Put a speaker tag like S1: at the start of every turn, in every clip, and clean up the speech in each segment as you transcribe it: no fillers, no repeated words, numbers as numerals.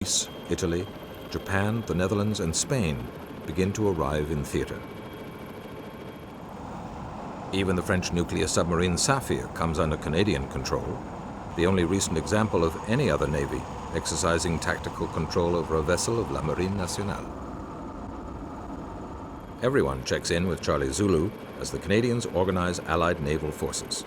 S1: Greece, Italy, Japan, the Netherlands, and Spain begin to arrive in theater. Even the French nuclear submarine Saphir comes under Canadian control, the only recent example of any other navy exercising tactical control over a vessel of la Marine Nationale. Everyone checks in with Charlie Zulu as the Canadians organize Allied naval forces.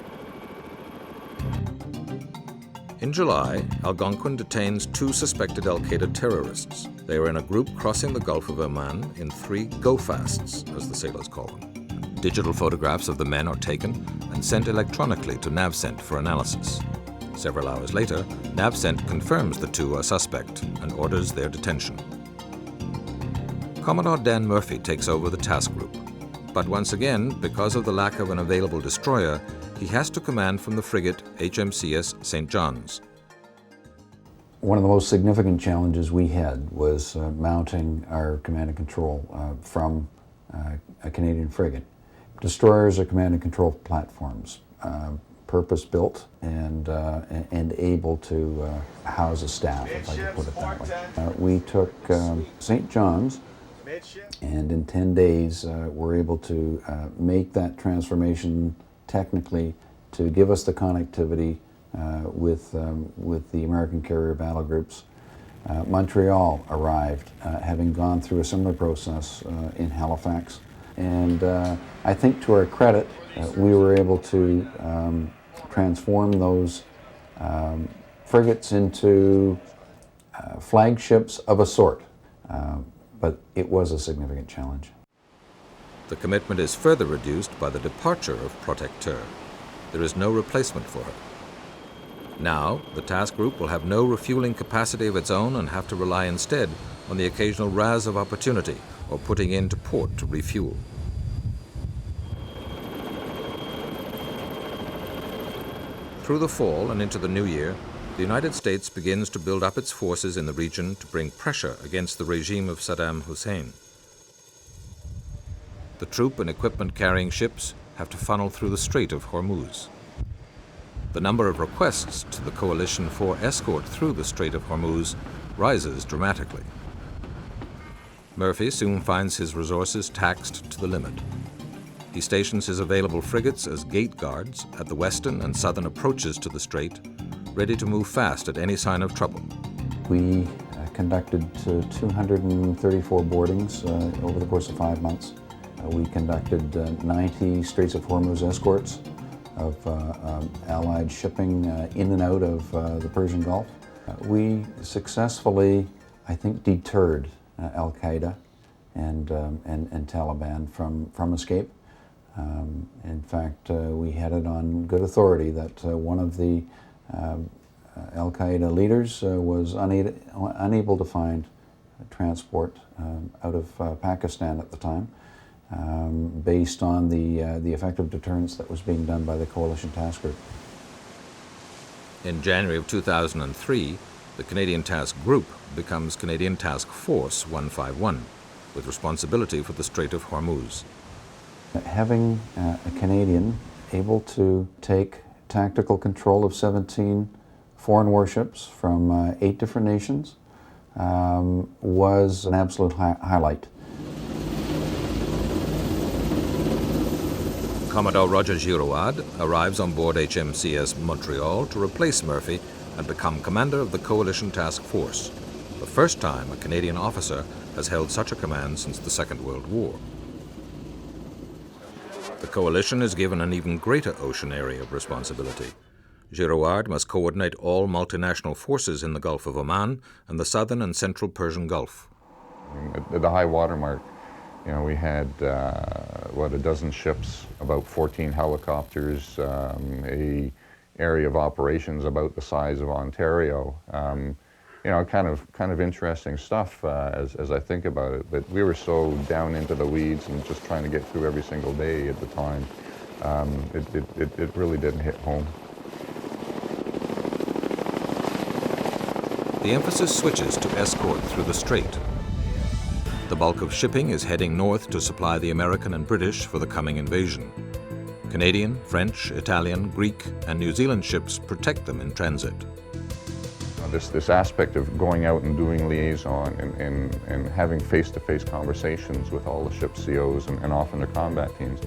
S1: In July, Algonquin detains 2 suspected al-Qaeda terrorists. They were in a group crossing the Gulf of Oman in 3 go-fasts, as the sailors call them. Digital photographs of the men are taken and sent electronically to NavCent for analysis. Several hours later, NavCent confirms the 2 are suspect and orders their detention. Commodore Dan Murphy takes over the task group. But once again, because of the lack of an available destroyer, he has to command from the frigate HMCS St. John's.
S2: One of the most significant challenges we had was mounting our command and control from a Canadian frigate. Destroyers are command and control platforms, purpose-built and able to house a staff, if I could put it that way. We took St. John's, and in 10 days were able to make that transformation technically to give us the connectivity with the American carrier battle groups. Montreal arrived, having gone through a similar process in Halifax. And I think to our credit, we were able to transform those frigates into flagships of a sort. But it was a significant challenge.
S1: The commitment is further reduced by the departure of Protecteur. There is no replacement for her. Now, the task group will have no refueling capacity of its own and have to rely instead on the occasional raz of opportunity or putting into port to refuel. Through the fall and into the new year, the United States begins to build up its forces in the region to bring pressure against the regime of Saddam Hussein. The troop and equipment-carrying ships have to funnel through the Strait of Hormuz. The number of requests to the coalition for escort through the Strait of Hormuz rises dramatically. Murphy soon finds his resources taxed to the limit. He stations his available frigates as gate guards at the western and southern approaches to the strait, ready to move fast at any sign of trouble.
S2: We conducted 234 boardings over the course of 5 months. We conducted 90 Straits of Hormuz escorts of Allied shipping in and out of the Persian Gulf. We successfully, I think, deterred al-Qaeda and Taliban from escape. In fact, we had it on good authority that one of the al-Qaeda leaders was unable to find transport out of Pakistan at the time, based on the effective deterrence that was being done by the coalition task group.
S1: In January of 2003, the Canadian Task Group becomes Canadian Task Force 151, with responsibility for the Strait of Hormuz.
S2: Having a Canadian able to take tactical control of 17 foreign warships from 8 different nations was an absolute highlight.
S1: Commodore Roger Girouard arrives on board HMCS Montreal to replace Murphy and become commander of the Coalition Task Force, the first time a Canadian officer has held such a command since the Second World War. The coalition is given an even greater ocean area of responsibility. Girouard must coordinate all multinational forces in the Gulf of Oman and the southern and central Persian Gulf.
S3: At the high water mark, we had, a dozen ships, about 14 helicopters, a area of operations about the size of Ontario. Kind of interesting stuff as I think about it. But we were so down into the weeds and just trying to get through every single day at the time. It really didn't hit home.
S1: The emphasis switches to escort through the Strait. The bulk of shipping is heading north to supply the American and British for the coming invasion. Canadian, French, Italian, Greek, and New Zealand ships protect them in transit.
S3: this aspect of going out and doing liaison and having face-to-face conversations with all the ship COs and often their combat teams.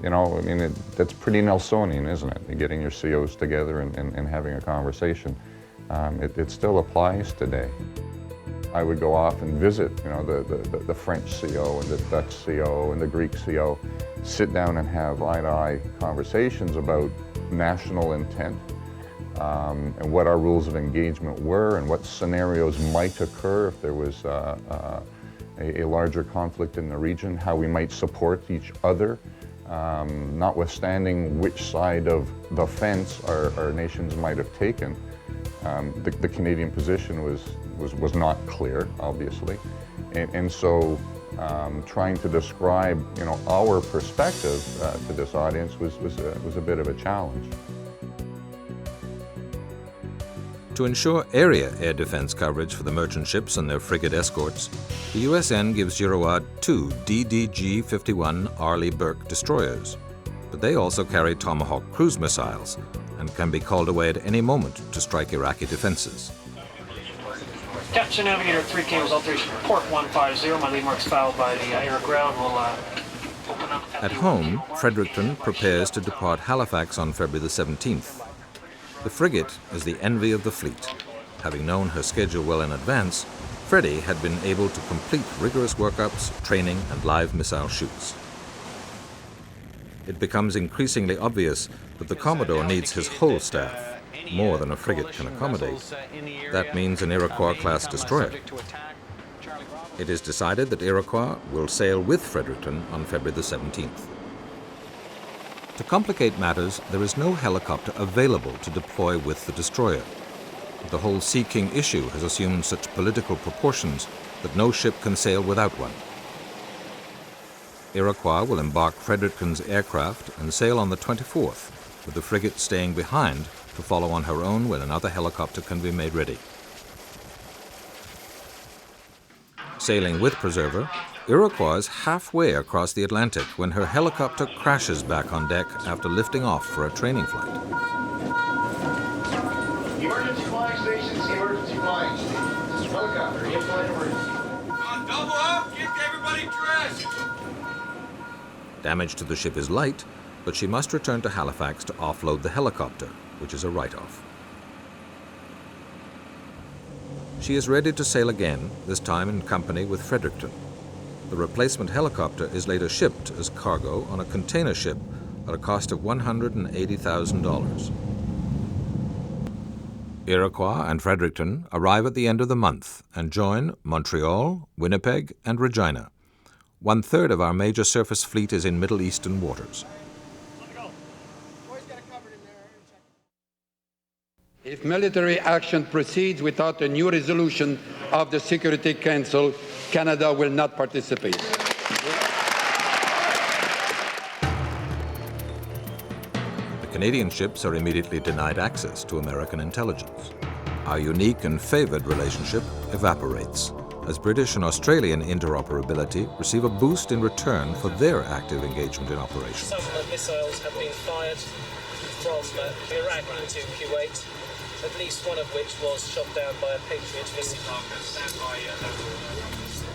S3: You know, I mean, that's pretty Nelsonian, isn't it? Getting your COs together and having a conversation. It still applies today. I would go off and visit, you know, the French CO and the Dutch CO and the Greek CO, sit down and have eye-to-eye conversations about national intent and what our rules of engagement were and what scenarios might occur if there was a larger conflict in the region, how we might support each other, notwithstanding which side of the fence our nations might have taken. The Canadian position was not clear, obviously, and so trying to describe, you know, our perspective to this audience was a bit of a challenge.
S1: To ensure area air defense coverage for the merchant ships and their frigate escorts, the USN gives Girouard 2 DDG-51 Arleigh Burke destroyers, but they also carry Tomahawk cruise missiles and can be called away at any moment to strike Iraqi defenses.
S4: Captain Navigator 3K was alteration port 150. My lead mark's fouled by the air ground. We'll open up.
S1: At home, Fredericton prepares to depart Halifax on February the 17th. The frigate is the envy of the fleet. Having known her schedule well in advance, Freddie had been able to complete rigorous workups, training, and live missile shoots. It becomes increasingly obvious that the Commodore needs his whole staff, more than a frigate can accommodate. That means an Iroquois-class destroyer. It is decided that Iroquois will sail with Fredericton on February the 17th. To complicate matters, there is no helicopter available to deploy with the destroyer. The whole Sea King issue has assumed such political proportions that no ship can sail without one. Iroquois will embark Fredericton's aircraft and sail on the 24th, with the frigate staying behind to follow on her own when another helicopter can be made ready. Sailing with Preserver, Iroquois is halfway across the Atlantic when her helicopter crashes back on deck after lifting off for a training flight.
S5: Emergency flying stations, emergency flying stations. Helicopter, in-flight emergency.
S6: Double up, get everybody dressed.
S1: Damage to the ship is light, but she must return to Halifax to offload the helicopter, which is a write-off. She is ready to sail again, this time in company with Fredericton. The replacement helicopter is later shipped as cargo on a container ship at a cost of $180,000. Iroquois and Fredericton arrive at the end of the month and join Montreal, Winnipeg, and Regina. 1/3 of our major surface fleet is in Middle Eastern waters.
S7: If military action proceeds without a new resolution of the Security Council, Canada will not participate.
S1: The Canadian ships are immediately denied access to American intelligence. Our unique and favored relationship evaporates as British and Australian interoperability receive a boost in return for their active engagement in operations.
S4: Some missiles have been fired from Iraq into Kuwait, at least one of which was shot down by a Patriot missile.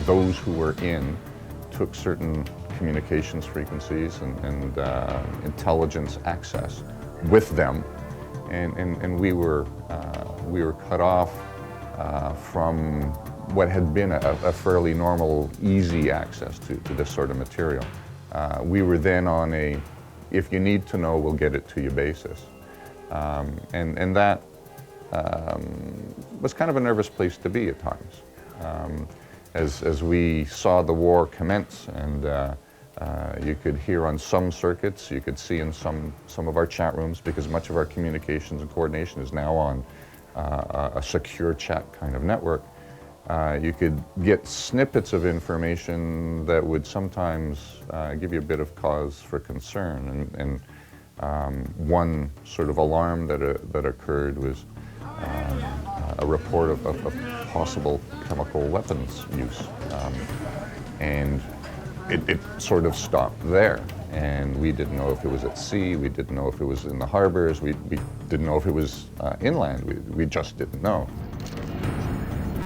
S3: Those who were in took certain communications frequencies and intelligence access with them, and we were cut off from what had been a fairly normal, easy access to this sort of material. We were then on a, if you need to know, we'll get it to you basis. And that was kind of a nervous place to be at times. As we saw the war commence, and you could hear on some circuits, you could see in some of our chat rooms, because much of our communications and coordination is now on a secure chat kind of network. You could get snippets of information that would sometimes give you a bit of cause for concern. And one sort of alarm that occurred was a report of possible chemical weapons use. And it sort of stopped there. And we didn't know if it was at sea, we didn't know if it was in the harbors, we didn't know if it was inland, we just didn't know.